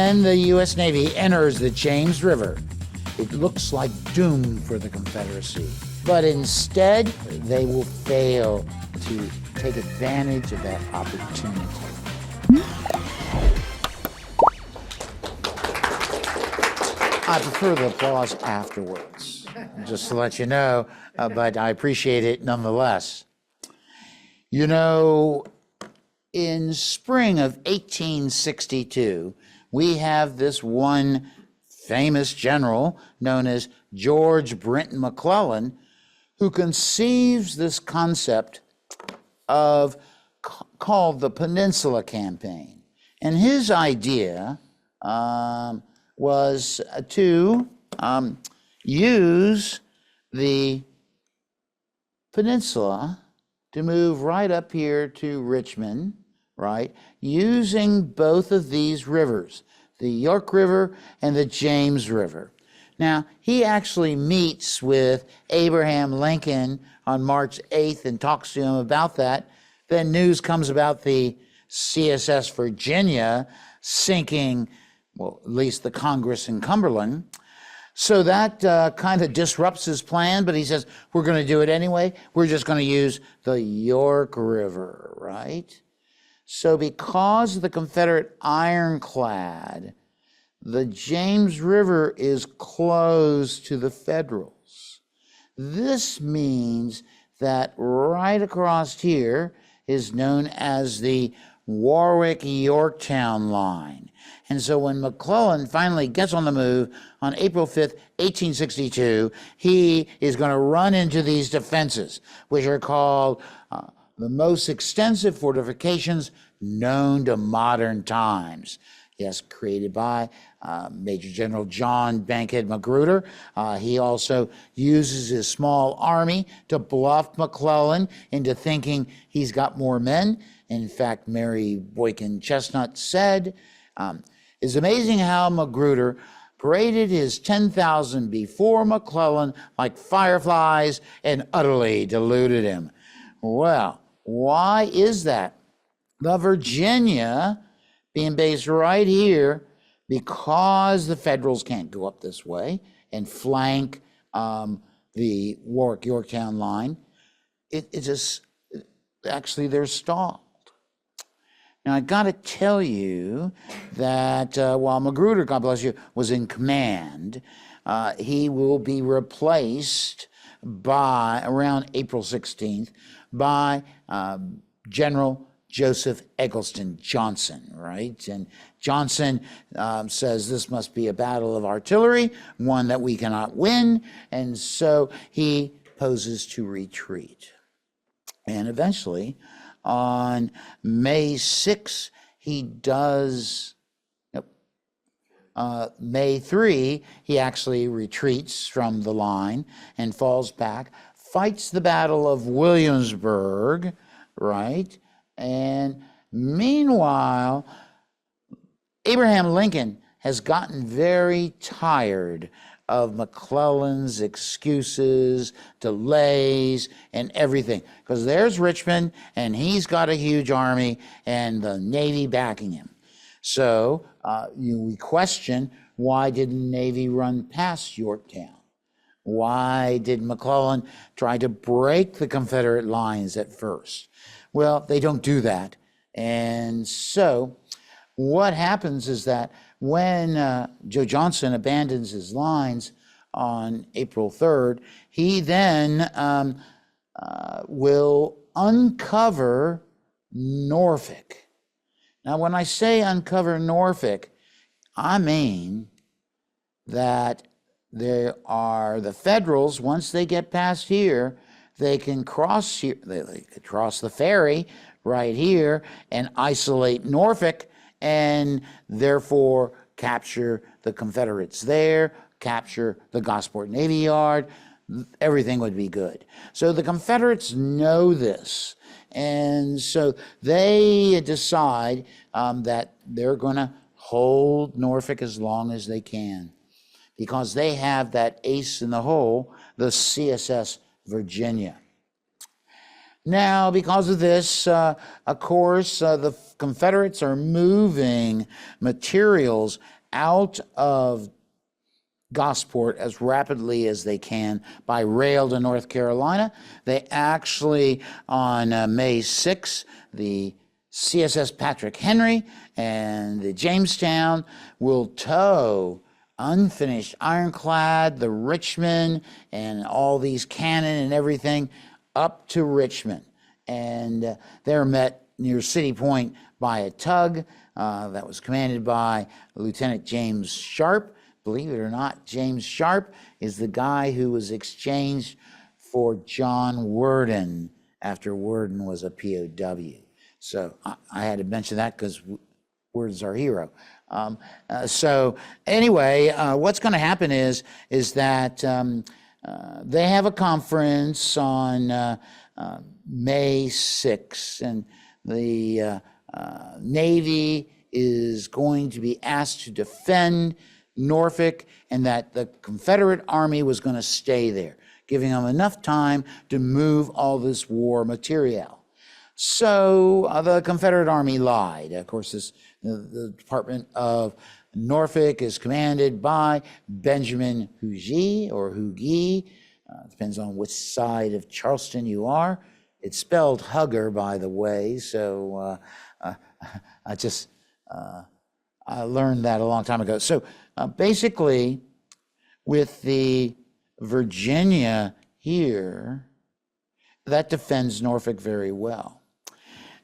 when the U.S. Navy enters the James River, it looks like doom for the Confederacy. But instead, they will fail to take advantage of that opportunity. I prefer the applause afterwards, just to let you know, but I appreciate it nonetheless. You know, in spring of 1862, we have this one famous general known as George Brinton McClellan, who conceives this concept of called the Peninsula Campaign. And his idea was to use the peninsula to move right up here to Richmond, right, using both of these rivers, the York River and the James River. Now, he actually meets with Abraham Lincoln on March 8th and talks to him about that. Then news comes about the CSS Virginia sinking, well, at least the Congress in Cumberland. So that kind of disrupts his plan, but he says, we're going to do it anyway. We're just going to use the York River, right? So because of the Confederate ironclad, the James River is closed to the Federals. This means that right across here is known as the Warwick-Yorktown line. And so when McClellan finally gets on the move on April 5th, 1862, he is going to run into these defenses, which are called the most extensive fortifications known to modern times. Yes, created by Major General John Bankhead Magruder. He also uses his small army to bluff McClellan into thinking he's got more men. In fact, Mary Boykin Chestnut said, it's amazing how Magruder paraded his 10,000 before McClellan like fireflies and utterly deluded him. Well, why is that? The Virginia being based right here, because the Federals can't go up this way and flank the Warwick-Yorktown line, actually they're stalled. Now, I got to tell you that while Magruder, God bless you, was in command, he will be replaced by, around April 16th, by General Joseph Eggleston Johnson, right? And Johnson says this must be a battle of artillery, one that we cannot win, and so he poses to retreat. And eventually, on May 6, he does, May 3, he actually retreats from the line and falls back, fights the Battle of Williamsburg, right? And meanwhile, Abraham Lincoln has gotten very tired of McClellan's excuses, delays, and everything. Because there's Richmond, and he's got a huge army, and the Navy backing him. So we question, why didn't the Navy run past Yorktown? Why did McClellan try to break the Confederate lines at first? Well, they don't do that. And so what happens is that when Joe Johnson abandons his lines on April 3rd, he then will uncover Norfolk. Now, when I say uncover Norfolk, I mean that there are the Federals, once they get past here, they can cross here, they could cross the ferry right here and isolate Norfolk, and therefore capture the Confederates there, capture the Gosport Navy Yard, everything would be good. So the Confederates know this, and so they decide that they're going to hold Norfolk as long as they can, because they have that ace in the hole, the CSS Virginia. Now, because of this, of course, the Confederates are moving materials out of Gosport as rapidly as they can by rail to North Carolina. They actually, on May 6, the CSS Patrick Henry and the Jamestown will tow unfinished ironclad, the Richmond, and all these cannon and everything up to Richmond. And they're met near City Point by a tug that was commanded by Lieutenant James Sharp. Believe it or not, James Sharp is the guy who was exchanged for John Worden after Worden was a POW. So I had to mention that because Worden's our hero. So anyway, what's going to happen is that they have a conference on May 6th, and the Navy is going to be asked to defend Norfolk, and that the Confederate Army was going to stay there, giving them enough time to move all this war material. So the Confederate Army lied. Of course, the Department of Norfolk is commanded by Benjamin Huger, or Hugy. Depends on which side of Charleston you are. It's spelled Hugger, by the way, so I learned that a long time ago. So basically, with the Virginia here, that defends Norfolk very well.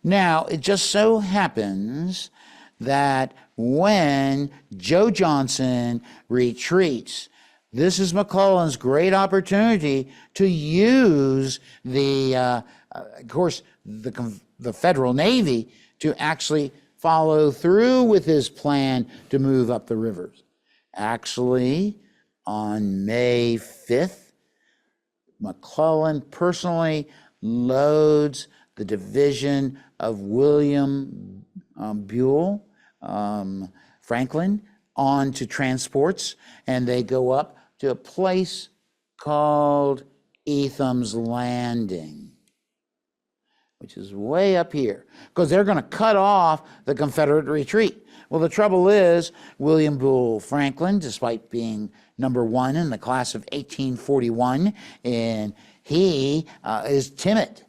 Now, it just so happens that when Joe Johnson retreats, this is McClellan's great opportunity to use the, of course, the Federal Navy to actually follow through with his plan to move up the rivers. Actually, on May 5th, McClellan personally loads the division of William Buell Franklin onto transports, and they go up to a place called Etham's Landing, which is way up here, because they're going to cut off the Confederate retreat. Well, the trouble is, William Buell Franklin, despite being number one in the class of 1841, and he is timid.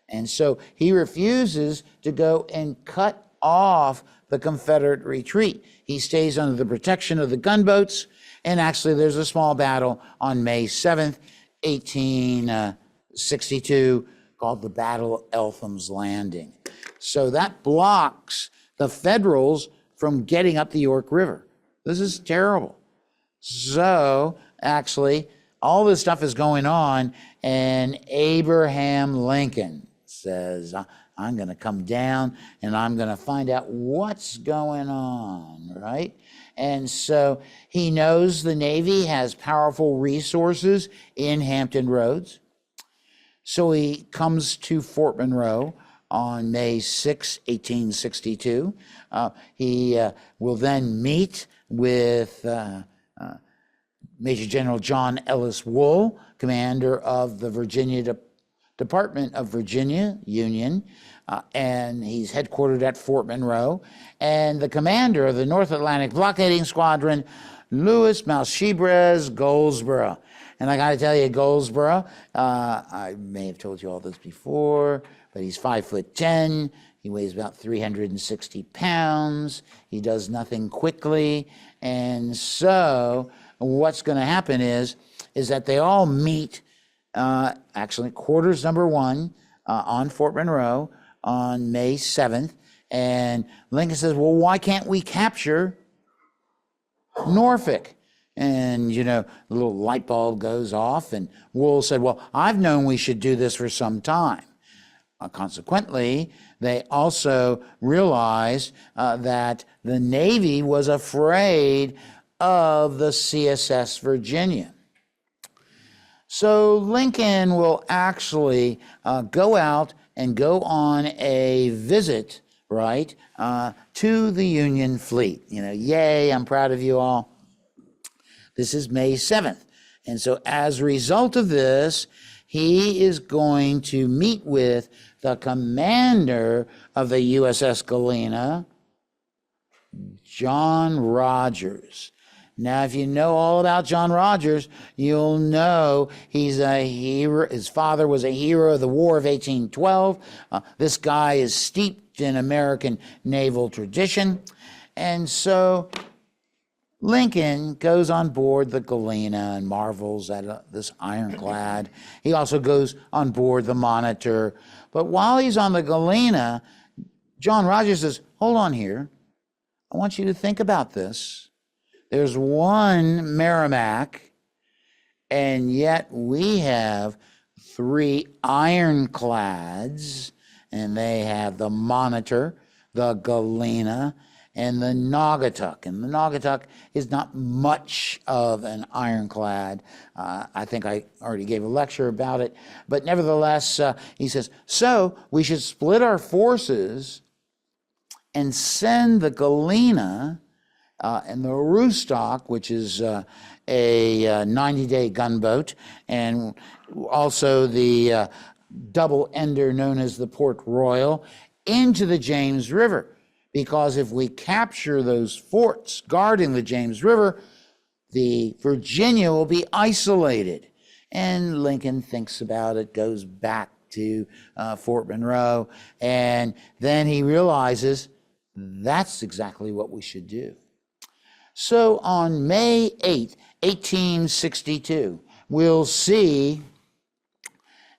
And so he refuses to go and cut off the Confederate retreat. He stays under the protection of the gunboats, and actually there's a small battle on May 7th, 1862, called the Battle of Eltham's Landing. So that blocks the Federals from getting up the York River. This is terrible. So actually, all this stuff is going on, and Abraham Lincoln says, I'm going to come down and I'm going to find out what's going on, right? And so he knows the Navy has powerful resources in Hampton Roads. So he comes to Fort Monroe on May 6, 1862. He will then meet with Major General John Ellis Wool, commander of the Department of Virginia Union, and he's headquartered at Fort Monroe, and the commander of the North Atlantic Blockading Squadron, Louis Malshibres Goldsborough. And I got to tell you, Goldsborough, I may have told you all this before, but he's 5'10". He weighs about 360 pounds. He does nothing quickly. And so what's going to happen is that they all meet, actually quarters number 1 on Fort Monroe on May 7th. And Lincoln says, well, why can't we capture Norfolk? And, you know, the little light bulb goes off, and Wool said, well, I've known we should do this for some time. Consequently, they also realized that the Navy was afraid of the CSS Virginia. So Lincoln will actually go out and go on a visit, right, to the Union fleet. You know, yay, I'm proud of you all. This is May 7th. And so as a result of this, he is going to meet with the commander of the USS Galena, John Rodgers. Now, if you know all about John Rodgers, you'll know he's a hero. His father was a hero of the War of 1812. This guy is steeped in American naval tradition. And so Lincoln goes on board the Galena and marvels at this ironclad. He also goes on board the Monitor. But while he's on the Galena, John Rodgers says, hold on here. I want you to think about this. There's one Merrimack, and yet we have 3 ironclads, and they have the Monitor, the Galena, and the Naugatuck. And the Naugatuck is not much of an ironclad. I think I already gave a lecture about it. But nevertheless, he says, so we should split our forces and send the Galena and the Roostock, which is a 90-day gunboat, and also the double-ender known as the Port Royal, into the James River. Because if we capture those forts guarding the James River, the Virginia will be isolated. And Lincoln thinks about it, goes back to Fort Monroe, and then he realizes that's exactly what we should do. So on May 8, 1862, we'll see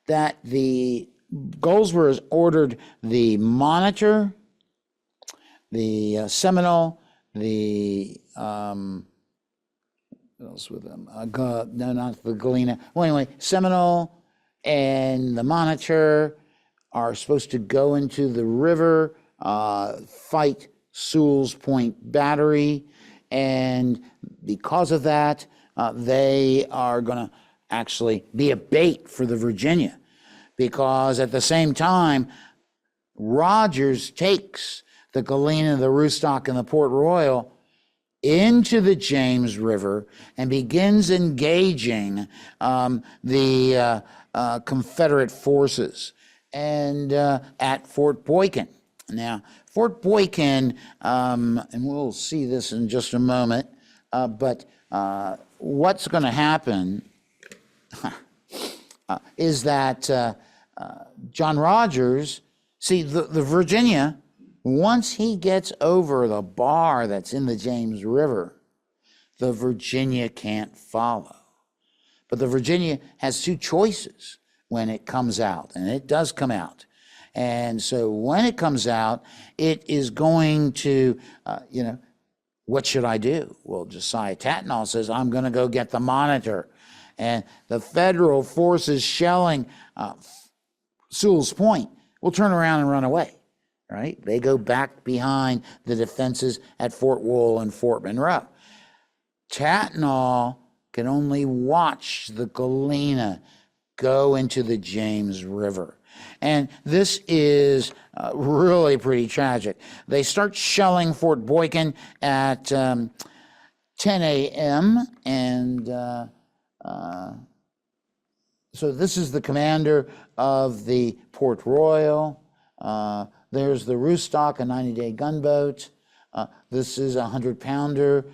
that the Goldsborough has ordered the Monitor, the Seminole, the what else with them? No, not the Galena. Well, anyway, Seminole and the Monitor are supposed to go into the river, fight Sewell's Point Battery, and because of that, they are going to actually be a bait for the Virginia, because at the same time, Rodgers takes the Galena, the Roostock, and the Port Royal into the James River and begins engaging the Confederate forces and at Fort Boykin. Now, Fort Boykin, and we'll see this in just a moment, but what's going to happen is that John Rodgers, see, the Virginia, once he gets over the bar that's in the James River, the Virginia can't follow. But the Virginia has 2 choices when it comes out, and it does come out. And so when it comes out, it is going to, what should I do? Well, Josiah Tatnall says, I'm going to go get the Monitor. And the Federal forces shelling Sewell's Point will turn around and run away, right? They go back behind the defenses at Fort Wool and Fort Monroe. Tatnall can only watch the Galena go into the James River. And this is really pretty tragic. They start shelling Fort Boykin at 10 a.m. And so this is the commander of the Port Royal. There's the Roostock, a 90-day gunboat. This is a 100-pounder.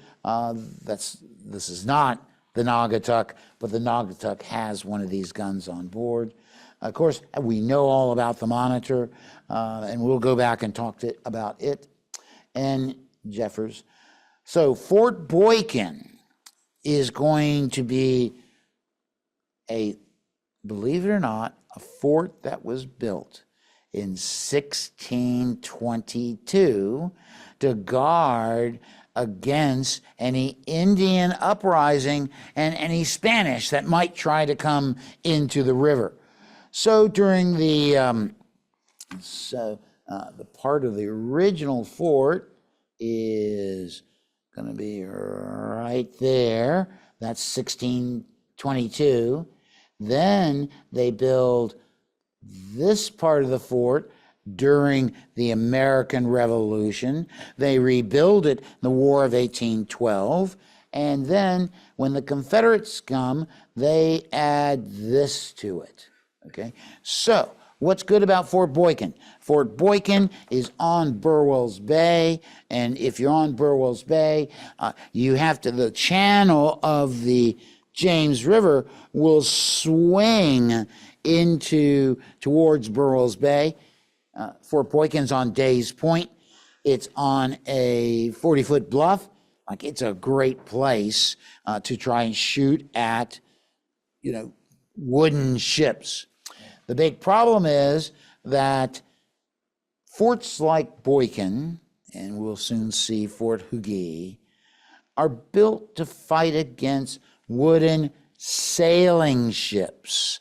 This is not the Naugatuck, but the Naugatuck has one of these guns on board. Of course, we know all about the Monitor, and we'll go back and talk about it and Jeffers. So Fort Boykin is going to be believe it or not, a fort that was built in 1622 to guard against any Indian uprising and any Spanish that might try to come into the river. So during the part of the original fort is going to be right there. That's 1622. Then they build this part of the fort during the American Revolution. They rebuild it in the War of 1812, And then when the Confederates come, they add this to it. Okay, so what's good about Fort Boykin? Fort Boykin is on Burwell's Bay, and if you're on Burwell's Bay, you have to, the channel of the James River will swing towards Burwell's Bay. Fort Boykin's on Days Point. It's on a 40-foot bluff. Like, it's a great place to try and shoot at, wooden ships. The big problem is that forts like Boykin, and we'll soon see Fort Huger, are built to fight against wooden sailing ships.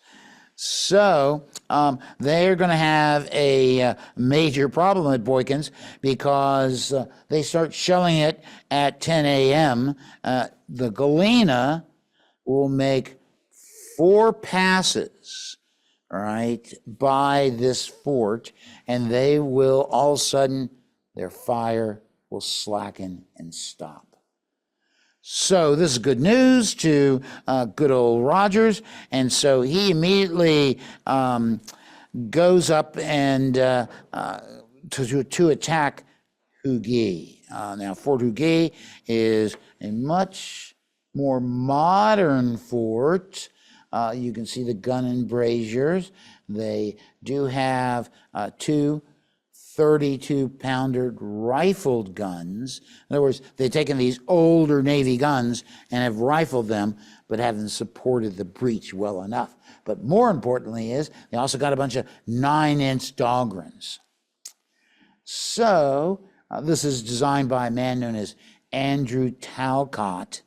So they're going to have a major problem at Boykins because they start shelling it at 10 a.m. The Galena will make 4 passes, right, by this fort, and they will all of a sudden, their fire will slacken and stop. So this is good news to good old Rogers, and so he immediately goes up and to attack Huger. Now, Fort Huger is a much more modern fort. You can see the gun embrasures. They do have 2 32-pounder rifled guns. In other words, they've taken these older Navy guns and have rifled them, but haven't supported the breach well enough. But more importantly is, they also got a bunch of 9-inch Dahlgrens. So, this is designed by a man known as Andrew Talcott,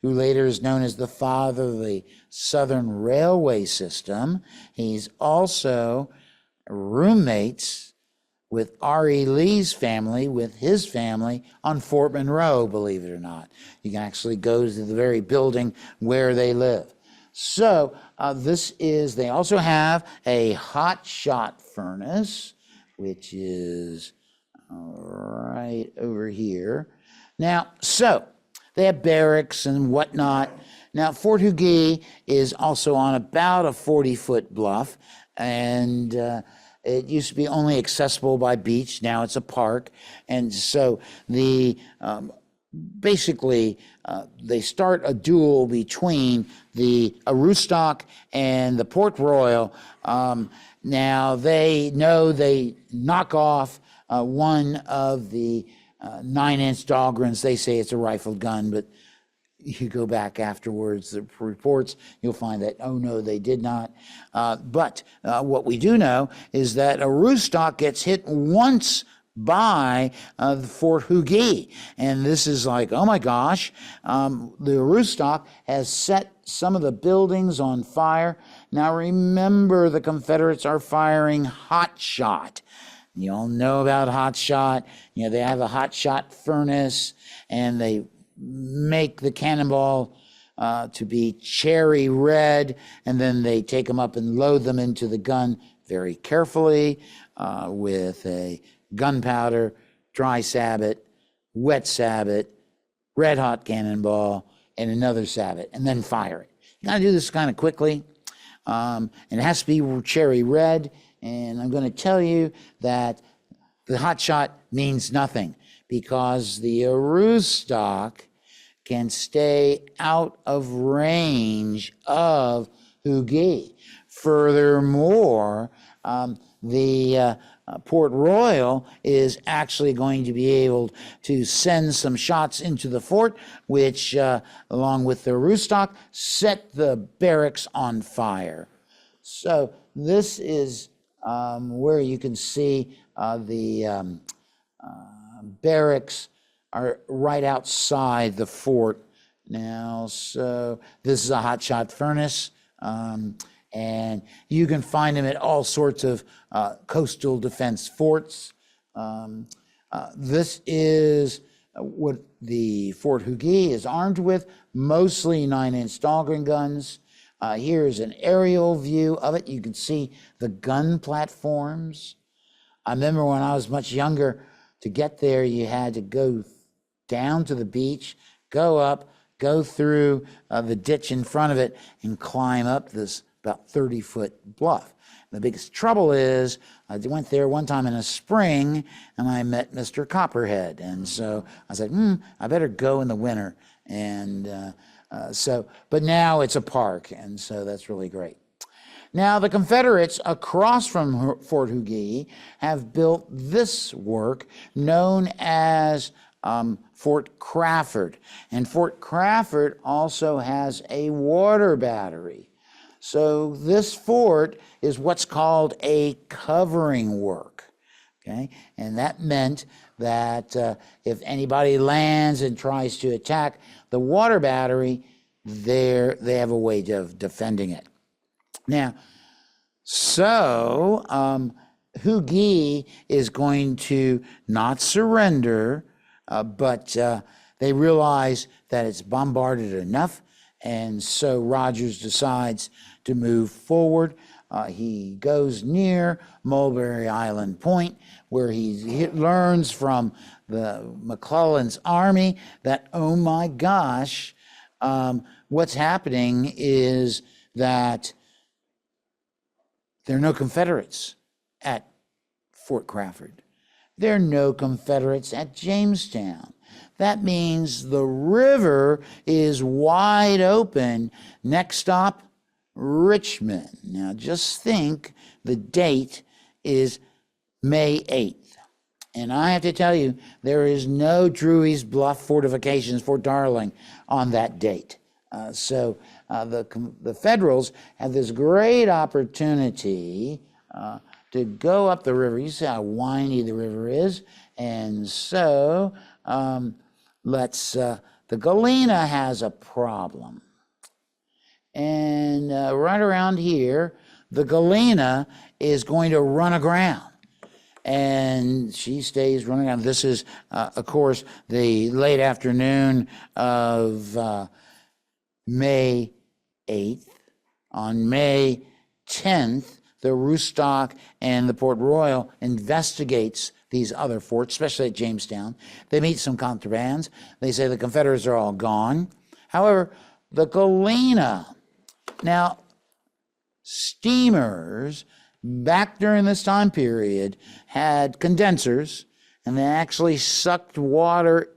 who later is known as the father of the Southern Railway System. He's also roommates with R.E. Lee's family, with his family on Fort Monroe, believe it or not. You can actually go to the very building where they live. So they also have a hot shot furnace, which is right over here. Now, so they have barracks and whatnot. Now, Fort Huger is also on about a 40-foot bluff, and it used to be only accessible by beach. Now it's a park. And so basically they start a duel between the Aroostook and the Port Royal. Now they know they knock off one of the 9-inch Dahlgrens. They say it's a rifled gun, but you go back afterwards, the reports, you'll find that, oh no, they did not. But what we do know is that Aroostook gets hit once by the Fort Huger. And this is like, oh my gosh, the Aroostook has set some of the buildings on fire. Now remember, the Confederates are firing hot shot. You all know about hot shot. They have a hot shot furnace, and they make the cannonball to be cherry red, and then they take them up and load them into the gun very carefully with a gunpowder, dry sabot, wet sabot, red hot cannonball, and another sabot, and then fire it. You got to do this kind of quickly, and it has to be cherry red. And I'm going to tell you that the hot shot means nothing, because the Aroostook can stay out of range of Huger. Furthermore, the Port Royal is actually going to be able to send some shots into the fort, which, along with the Aroostook, set the barracks on fire. So this is where you can see the barracks are right outside the fort. Now, so this is a hot shot furnace, and you can find them at all sorts of coastal defense forts. This is what the Fort Huger is armed with, mostly 9-inch Dahlgren guns. Here's an aerial view of it. You can see the gun platforms. I remember when I was much younger, to get there, you had to go down to the beach, go up, go through the ditch in front of it and climb up this about 30-foot bluff. The biggest trouble is I went there one time in a spring and I met Mr. Copperhead. And so I said, I better go in the winter. And but now it's a park, and so that's really great. Now, the Confederates across from Fort Huger have built this work known as Fort Crawford. And Fort Crawford also has a water battery. So this fort is what's called a covering work. Okay? And that meant that if anybody lands and tries to attack the water battery, they have a way of defending it. Now, so Huger is going to not surrender, but they realize that it's bombarded enough, and so Rogers decides to move forward. He goes near Mulberry Island Point, where he learns from McClellan's army that, oh my gosh, what's happening is that there are no Confederates at Fort Crawford. There are no Confederates at Jamestown. That means the river is wide open. Next stop, Richmond. Now just think, the date is May 8th. And I have to tell you, there is no Drewry's Bluff fortifications, Fort Darling, on that date. So the Federals have this great opportunity to go up the river. You see how windy the river is. And so the Galena has a problem. And right around here, the Galena is going to run aground. And she stays running aground. This is, of course, the late afternoon of May 8th. On May 10th, the Roostock and the Port Royal investigates these other forts, especially at Jamestown. They meet some contrabands. They say the Confederates are all gone. However, the Galena, now steamers back during this time period had condensers, and they actually sucked water,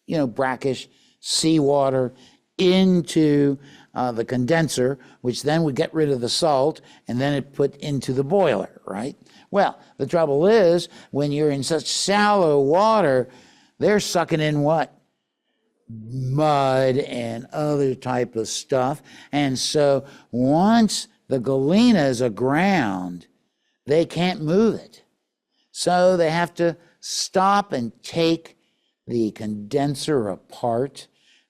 brackish seawater into the condenser, which then would get rid of the salt, and then it put into the boiler, right? Well, the trouble is, when you're in such shallow water, they're sucking in what? Mud and other type of stuff. And so once the Galena is aground, they can't move it. So they have to stop and take the condenser apart.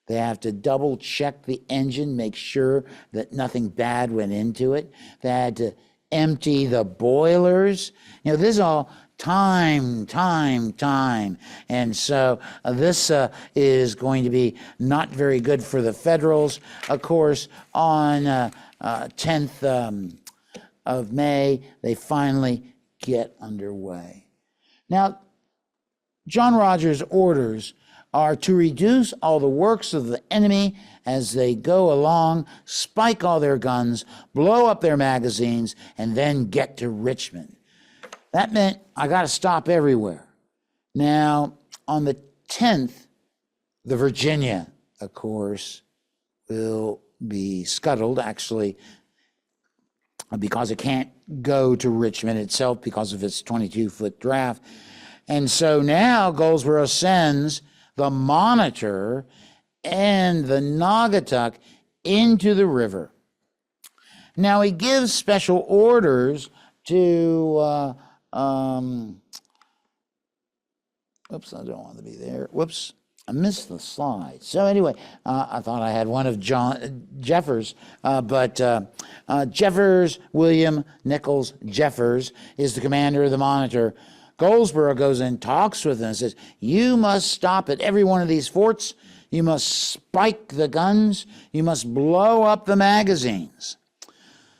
They have to double check the engine, make sure that nothing bad went into it. They had to empty the boilers. This is all time. And so this is going to be not very good for the Federals. Of course, on 10th of May, they finally get underway. Now, John Rogers' orders are to reduce all the works of the enemy as they go along, spike all their guns, blow up their magazines, and then get to Richmond. That meant I got to stop everywhere. Now, on the 10th, the Virginia, of course, will be scuttled, actually, because it can't go to Richmond itself because of its 22-foot draft. And so now Goldsborough sends the Monitor and the Naugatuck into the river. Now he gives special orders to, oops, I don't want to be there. Whoops, I missed the slide. So anyway, I thought I had one of Jeffers, but Jeffers, William Nichols Jeffers, is the commander of the Monitor. Goldsborough goes and talks with him and says, you must stop at every one of these forts. You must spike the guns. You must blow up the magazines.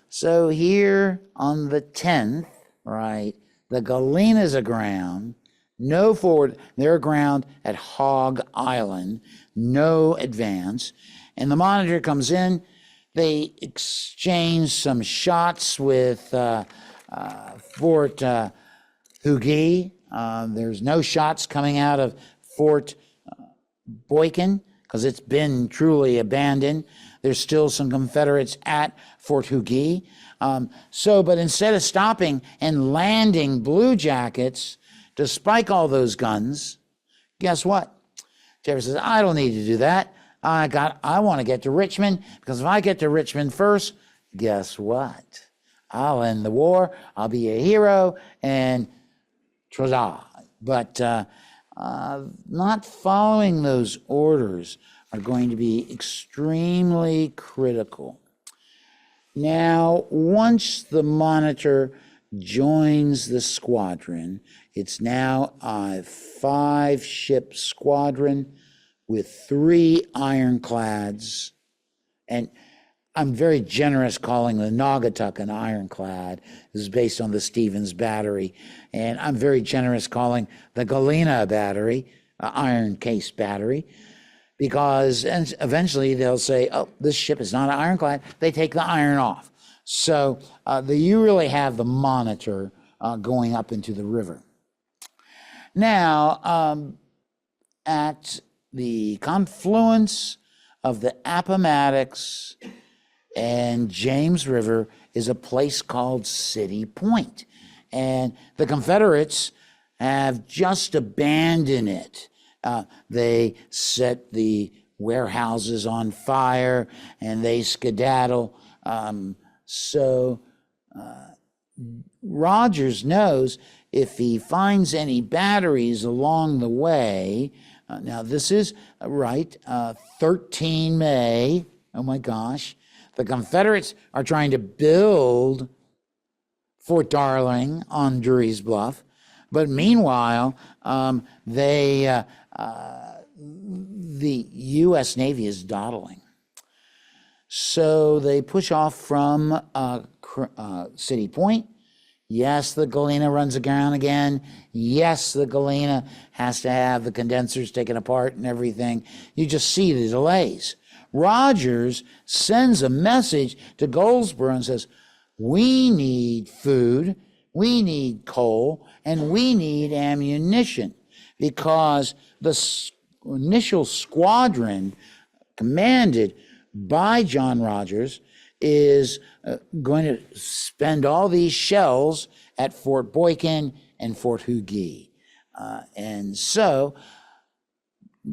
So here on the 10th, right, the Galena's aground, No forward. They're aground at Hog Island. No advance. And the Monitor comes in. They exchange some shots with Fort Hugi. There's no shots coming out of Fort Boykin because it's been truly abandoned. There's still some Confederates at Fort Hugi. But instead of stopping and landing Blue Jackets to spike all those guns, guess what? Jefferson says, I don't need to do that. I want to get to Richmond, because if I get to Richmond first, guess what? I'll end the war. I'll be a hero, and tra-da. But not following those orders are going to be extremely critical. Now, once the Monitor joins the squadron, it's now a 5-ship squadron with 3 ironclads. And I'm very generous calling the Naugatuck an ironclad. This is based on the Stevens Battery. And I'm very generous calling the Galena Battery iron case battery, because eventually they'll say, oh, this ship is not an ironclad. They take the iron off. So you really have the Monitor going up into the river. Now, at the confluence of the Appomattox and James River is a place called City Point. And the Confederates have just abandoned it. They set the warehouses on fire and they skedaddle. Rogers knows if he finds any batteries along the way, now this is 13 May, oh my gosh, the Confederates are trying to build Fort Darling on Drury's Bluff, but meanwhile, the U.S. Navy is dawdling. So they push off from City Point. Yes, the Galena runs aground again. Yes, the Galena has to have the condensers taken apart and everything. You just see the delays. Rogers sends a message to Goldsboro and says, we need food, we need coal, and we need ammunition, because the initial squadron commanded by John Rogers is going to spend all these shells at Fort Boykin and Fort Hugi. And so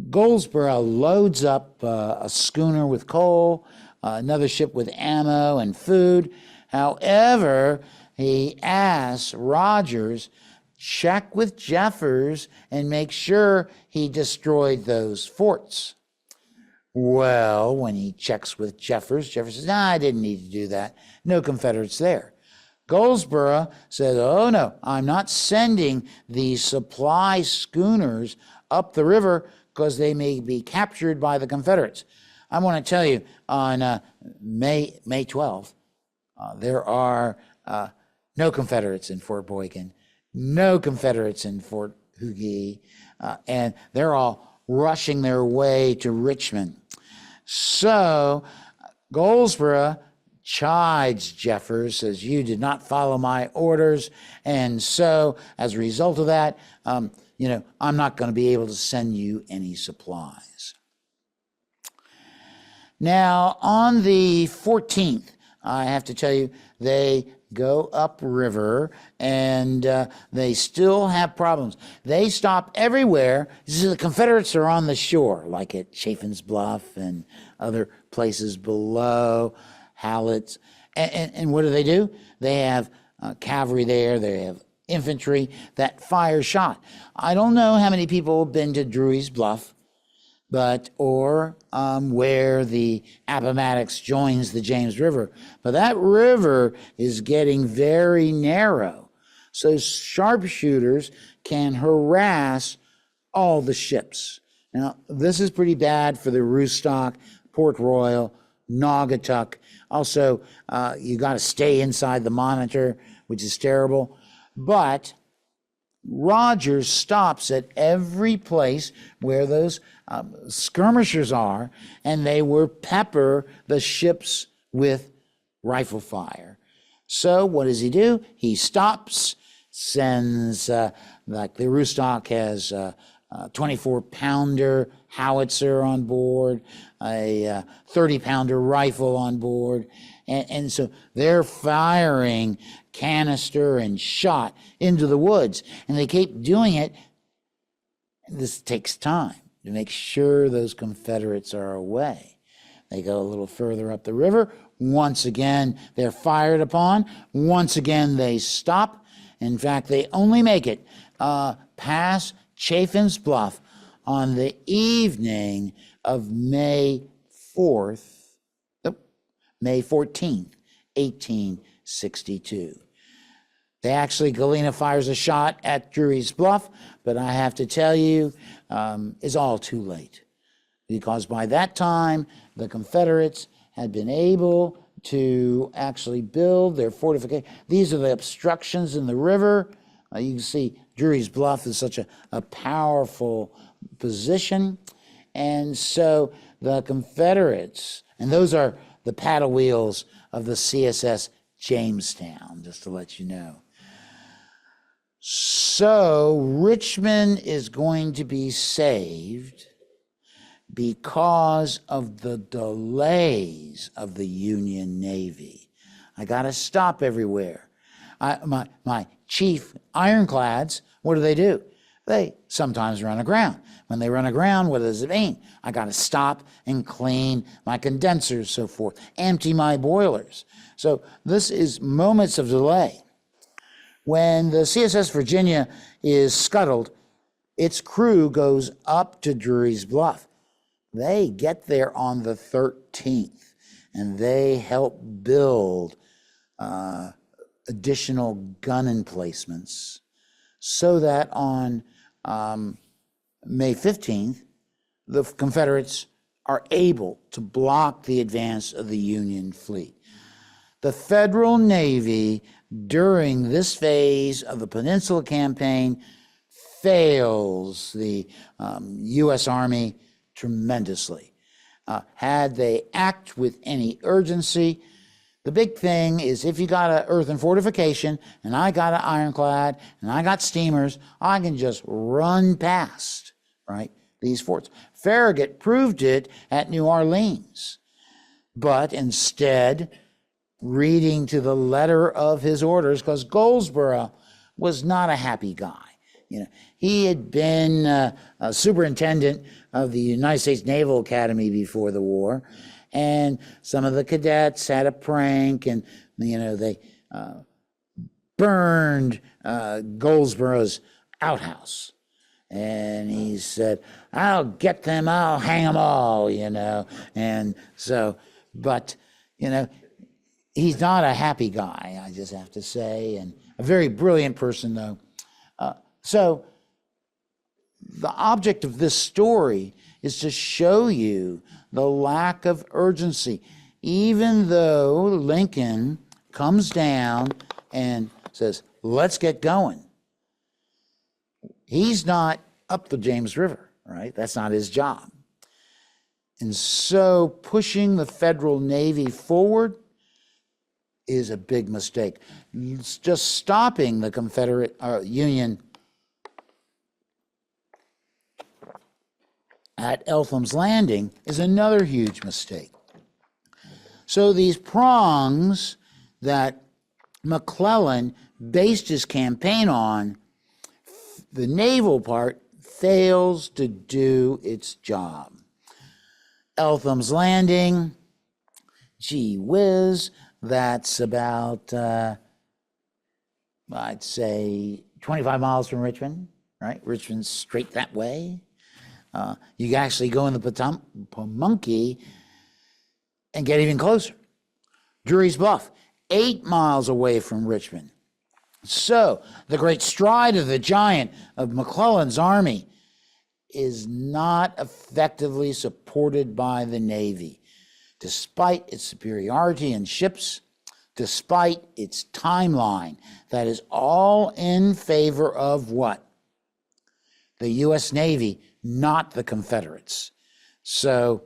Goldsboro loads up a schooner with coal, another ship with ammo and food. However, he asks Rogers, check with Jeffers and make sure he destroyed those forts. Well, when he checks with Jeffers, Jeffers says, I didn't need to do that. No Confederates there. Goldsboro says, oh no, I'm not sending the supply schooners up the river because they may be captured by the Confederates. I want to tell you, on May 12th, there are no Confederates in Fort Boykin, no Confederates in Fort Hugi, and they're all rushing their way to Richmond. So Goldsboro chides Jeffers, says, you did not follow my orders, and so as a result of that, I'm not going to be able to send you any supplies. Now, on the 14th, I have to tell you, they go upriver, and they still have problems. They stop everywhere. The Confederates are on the shore, like at Chaffin's Bluff and other places below, Hallett's. And what do? They have cavalry there. They have infantry that fire shot. I don't know how many people have been to Drury's Bluff, or where the Appomattox joins the James River. But that river is getting very narrow. So sharpshooters can harass all the ships. Now, this is pretty bad for the Roostock, Port Royal, Naugatuck. Also, you got to stay inside the Monitor, which is terrible. But Rogers stops at every place where those skirmishers are, and they will pepper the ships with rifle fire. So what does he do? He stops, sends, like the Rostock has a 24-pounder howitzer on board, a 30-pounder rifle on board, and so they're firing canister and shot into the woods, and they keep doing it. This takes time to make sure those Confederates are away. They go a little further up the river. Once again, they're fired upon. Once again, they stop. In fact, they only make it past Chaffin's Bluff on the evening of May 14th, 1862. Galena fires a shot at Drury's Bluff, but I have to tell you, it's all too late, because by that time, the Confederates had been able to actually build their fortification. These are the obstructions in the river. You can see Drury's Bluff is such a powerful position. And so the Confederates, and those are the paddle wheels of the CSS Jamestown, just to let you know. So Richmond is going to be saved because of the delays of the Union Navy. I got to stop everywhere. My chief ironclads, what do? They sometimes run aground. When they run aground, what does it mean? I got to stop and clean my condensers, so forth, empty my boilers. So this is moments of delay. When the CSS Virginia is scuttled, its crew goes up to Drury's Bluff. They get there on the 13th, and they help build additional gun emplacements so that on May 15th, the Confederates are able to block the advance of the Union fleet. The Federal Navy, during this phase of the Peninsula Campaign, fails the U.S. Army tremendously. Had they act with any urgency, the big thing is if you got an earthen fortification, and I got an ironclad, and I got steamers, I can just run past, right, these forts. Farragut proved it at New Orleans, but instead, reading to the letter of his orders, because Goldsborough was not a happy guy. He had been a superintendent of the United States Naval Academy before the war, and some of the cadets had a prank, and they burned Goldsborough's outhouse. And he said, "I'll get them, I'll hang them all," And so, but, he's not a happy guy, I just have to say, and a very brilliant person, though. So the object of this story is to show you the lack of urgency. Even though Lincoln comes down and says, "Let's get going," he's not up the James River, right? That's not his job. And so pushing the Federal Navy forward is a big mistake. Just stopping the Confederate Union at Eltham's Landing is another huge mistake. So these prongs that McClellan based his campaign on, the naval part fails to do its job. Eltham's Landing, gee whiz, that's about, I'd say, 25 miles from Richmond, right? Richmond's straight that way. You can actually go in the Pamunkey and get even closer. Drury's Bluff, 8 miles away from Richmond. So the great stride of the giant of McClellan's army is not effectively supported by the Navy. Despite its superiority in ships, despite its timeline that is all in favor of what? The U.S. Navy, not the Confederates. So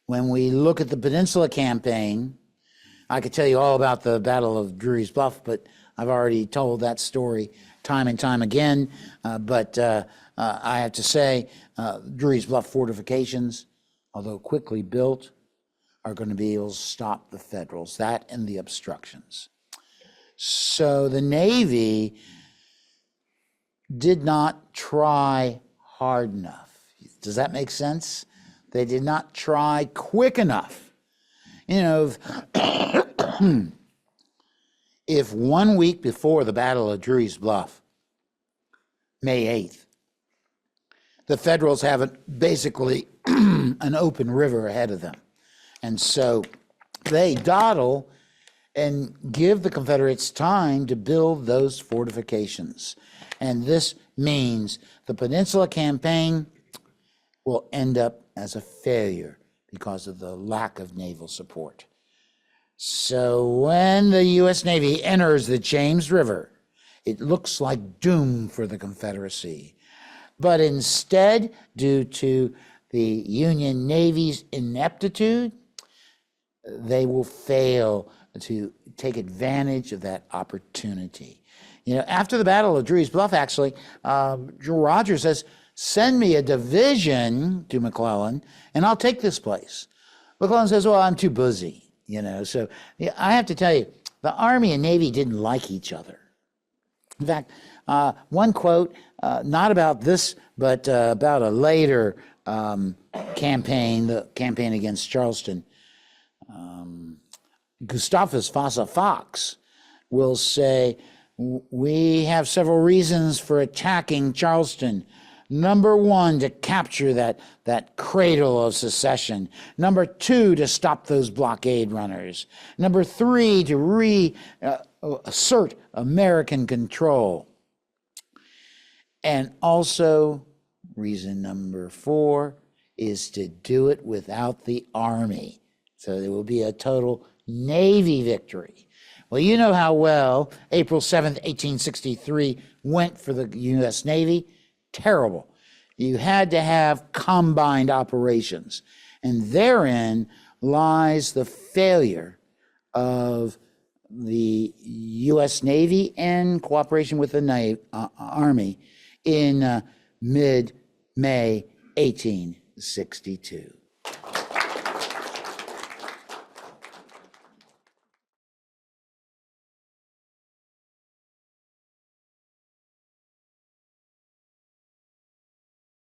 when we look at the Peninsula campaign, I could tell you all about the Battle of Drury's Bluff, but I've already told that story time and time again. But I have to say, Drury's Bluff fortifications, although quickly built, are going to be able to stop the Federals, that and the obstructions. So the Navy did not try hard enough. Does that make sense? They did not try quick enough. You know, if 1 week before the Battle of Drury's Bluff, May 8th, the Federals have basically an open river ahead of them. And so they dawdle and give the Confederates time to build those fortifications. And this means the Peninsula campaign will end up as a failure because of the lack of naval support. So when the U.S. Navy enters the James River, it looks like doom for the Confederacy. But instead, due to the Union Navy's ineptitude, they will fail to take advantage of that opportunity. You know, after the Battle of Drury's Bluff, actually, Rogers says, send me a division to McClellan, and I'll take this place. McClellan says, well, I'm too busy, you know. So yeah, I have to tell you, the Army and Navy didn't like each other. In fact, one quote, not about this, but about a later campaign, the campaign against Charleston, Gustavus Vasa Fox will say, we have several reasons for attacking Charleston. Number one, to capture that cradle of secession. Number two, to stop those blockade runners. Number three, to reassert American control. And also, reason number four is to do it without the Army. So there will be a total Navy victory. Well, you know how well April 7th, 1863 went for the U.S. Navy. Terrible. You had to have combined operations. And therein lies the failure of the U.S. Navy in cooperation with the Army in mid-May 1862.